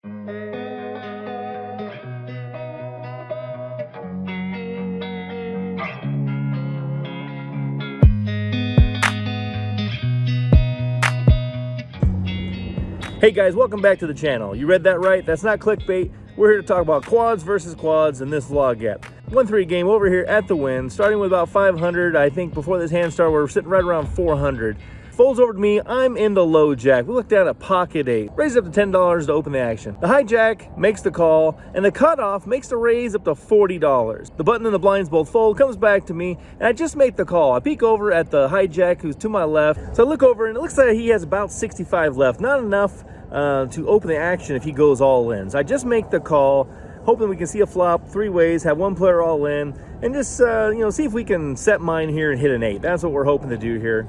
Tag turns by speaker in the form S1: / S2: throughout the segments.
S1: Hey guys, welcome back to the channel. You read that right? That's not clickbait. We're here to talk about quads versus quads in this vlogette. 1-3 game over here at the Wynn, starting with about 500. I think before this hand start, we're sitting right around 400. Folds over to me, I'm in the low jack. We look down at pocket 8, raise up to $10 to open the action. The high jack makes the call, and the cutoff makes the raise up to $40. The button and the blinds both fold, comes back to me, and I just make the call. I peek over at the high jack who's to my left. So I look over, and it looks like he has about 65 left. Not enough to open the action if he goes all in. So I just make the call, hoping we can see a flop 3 ways, have one player all in, and just see if we can set mine here and hit an 8. That's what we're hoping to do here.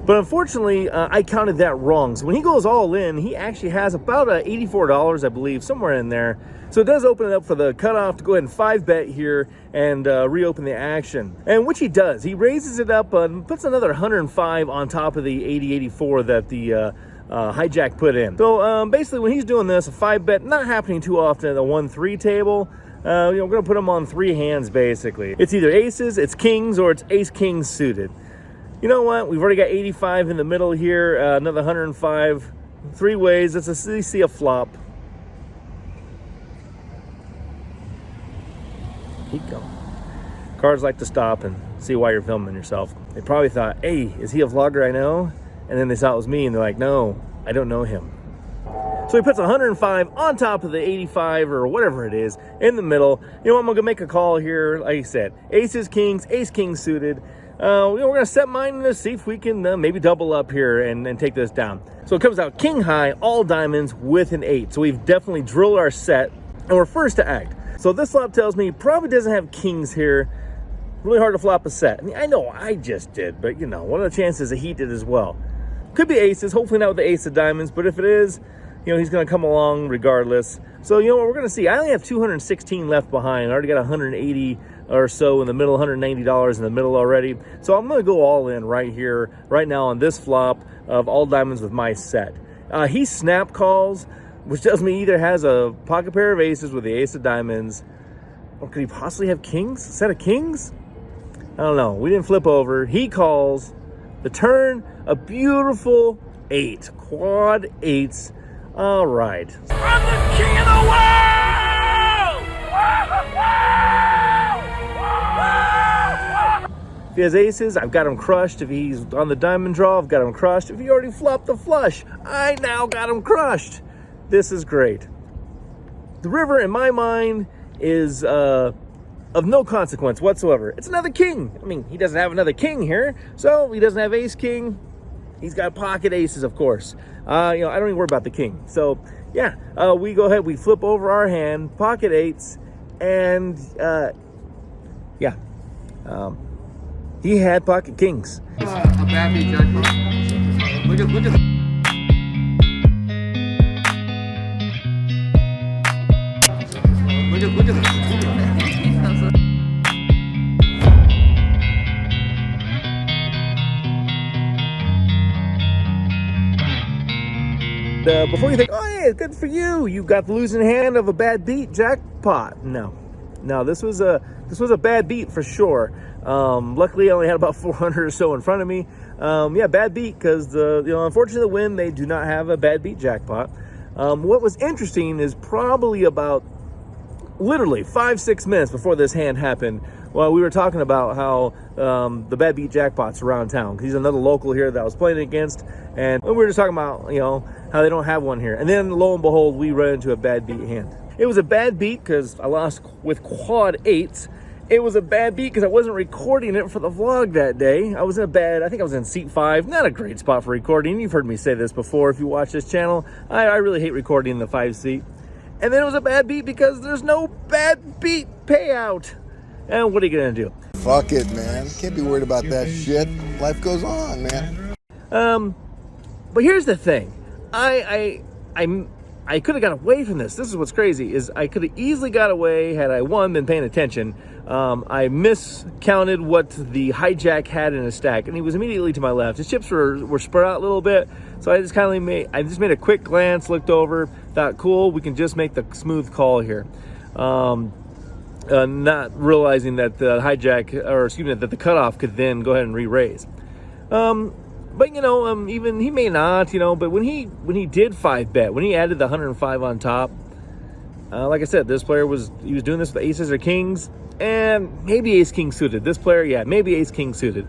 S1: But unfortunately, I counted that wrong. So when he goes all in, he actually has about $84, I believe, somewhere in there. So it does open it up for the cutoff to go ahead and 5-bet here and reopen the action. And which he does. He raises it up and puts another 105 on top of the 84 that the hijack put in. So basically when he's doing this, a 5-bet, not happening too often at the 1-3 table. We're gonna put him on 3 hands basically. It's either aces, it's kings, or it's ace-king suited. You know what? We've already got 85 in the middle here, another 105, 3 ways. Let's see a flop. Keep going. Cards like to stop and see why you're filming yourself. They probably thought, hey, is he a vlogger I know? And then they saw it was me and they're like, no, I don't know him. So he puts 105 on top of the 85 or whatever it is in the middle. You know what? I'm gonna make a call here. Like I said, aces, kings, ace-king suited. We're gonna set mine to see if we can maybe double up here and take this down. So it comes out king high, all diamonds with an 8. So we've definitely drilled our set and we're first to act. So this flop tells me he probably doesn't have kings here. Really hard to flop a set. I mean, I know I just did, but you know, what are the chances that he did as well? Could be aces, hopefully not with the ace of diamonds, but if it is, he's gonna come along regardless. So you know what we're gonna see, I only have 216 left behind. I already got 180 or so in the middle, $190 in the middle already. So I'm gonna go all in right here, right now on this flop of all diamonds with my set. He snap calls, which tells me either has a pocket pair of aces with the ace of diamonds, or could he possibly have kings? A set of kings? I don't know, we didn't flip over. He calls, the turn, a beautiful 8, quad 8s. All right.
S2: I'm the king of the world!
S1: If he has aces, I've got him crushed. If he's on the diamond draw, I've got him crushed. If he already flopped the flush, I now got him crushed. This is great. The river, in my mind, is of no consequence whatsoever. It's another king. I mean, he doesn't have another king here, so he doesn't have ace king. He's got pocket aces, of course. I don't even worry about the king. So yeah, we go ahead, we flip over our hand, pocket 8s, and yeah, he had pocket kings.
S3: A bad beat jackpot. Look at
S1: Before you think, oh yeah, good for you, you got the losing hand of a bad beat jackpot. No, this was a bad beat for sure. Luckily I only had about 400 or so in front of me. Yeah, bad beat, because unfortunately the Wynn, they do not have a bad beat jackpot. What was interesting is probably about literally 5-6 minutes before this hand happened, well, we were talking about how the bad beat jackpots around town. He's another local here that I was playing against, and we were just talking about how they don't have one here. And then lo and behold, we run into a bad beat hand. It was a bad beat because I lost with quad 8s. It was a bad beat because I wasn't recording it for the vlog that day. I was in I think I was in seat 5. Not a great spot for recording. You've heard me say this before if you watch this channel. I really hate recording in the 5 seat. And then it was a bad beat because there's no bad beat payout. And what are you gonna do?
S4: Fuck it, man. Can't be worried about that shit. Life goes on, man.
S1: But here's the thing. I I could have got away from this. This is what's crazy, is I could have easily got away had I, one, been paying attention. I miscounted what the hijack had in his stack, and he was immediately to my left. His chips were spread out a little bit, so I just made a quick glance, looked over, thought, cool, we can just make the smooth call here. Not realizing that the hijack, or excuse me, that the cutoff could then go ahead and re-raise. But you know, even he may not, you know, but when he did 5-bet, when he added the 105 on top, like I said, this player was doing this with aces or kings, and maybe ace king suited. This player, yeah, maybe ace king suited.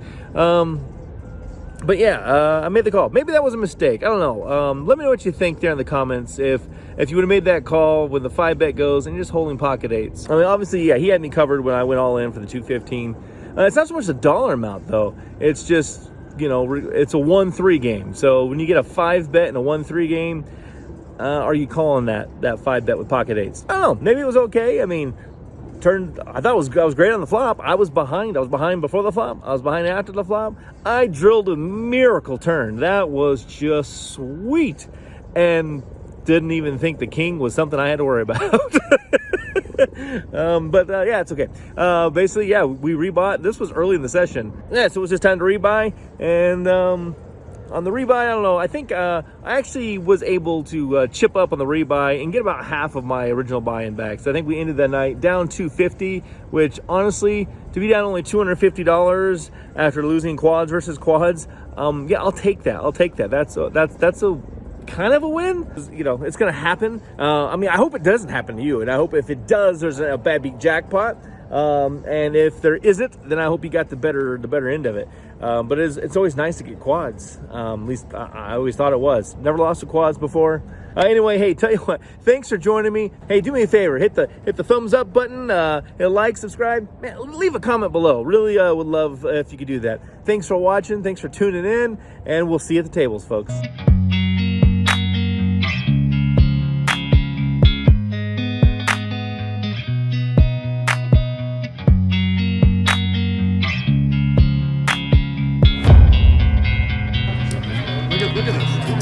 S1: But yeah, I made the call. Maybe that was a mistake. I don't know. Let me know what you think there in the comments. If you would have made that call when the 5-bet goes and you're just holding pocket eights. I mean, obviously, yeah, he had me covered when I went all in for the 215. It's not so much the dollar amount though. It's just, you know, it's a 1-3 game. So when you get a 5-bet in a 1-3 game, are you calling that 5-bet with pocket eights? I don't know. Maybe it was okay. I mean, I thought I was great on the flop. I was behind before the flop. I was behind after the flop. I drilled a miracle turn. That was just sweet, and didn't even think the king was something I had to worry about. But yeah, it's okay. Basically, yeah, we rebought. This was early in the session. Yeah, so it was just time to rebuy. And on the rebuy, I don't know. I think I actually was able to chip up on the rebuy and get about half of my original buy-in back. So I think we ended that night down $250, which honestly, to be down only $250 after losing quads versus quads, yeah, I'll take that. I'll take that. That's a kind of a win. You know, it's gonna happen. I mean, I hope it doesn't happen to you, and I hope if it does, there's a bad beat jackpot. And if there isn't, then I hope you got the better end of it. But it's always nice to get quads. At least I always thought it was. Never lost to quads before. Anyway, hey, tell you what, thanks for joining me. Hey, do me a favor, hit the thumbs up button, like, subscribe, man, leave a comment below. Really would love if you could do that. Thanks for watching, thanks for tuning in, and we'll see you at the tables, folks.
S3: Look at this.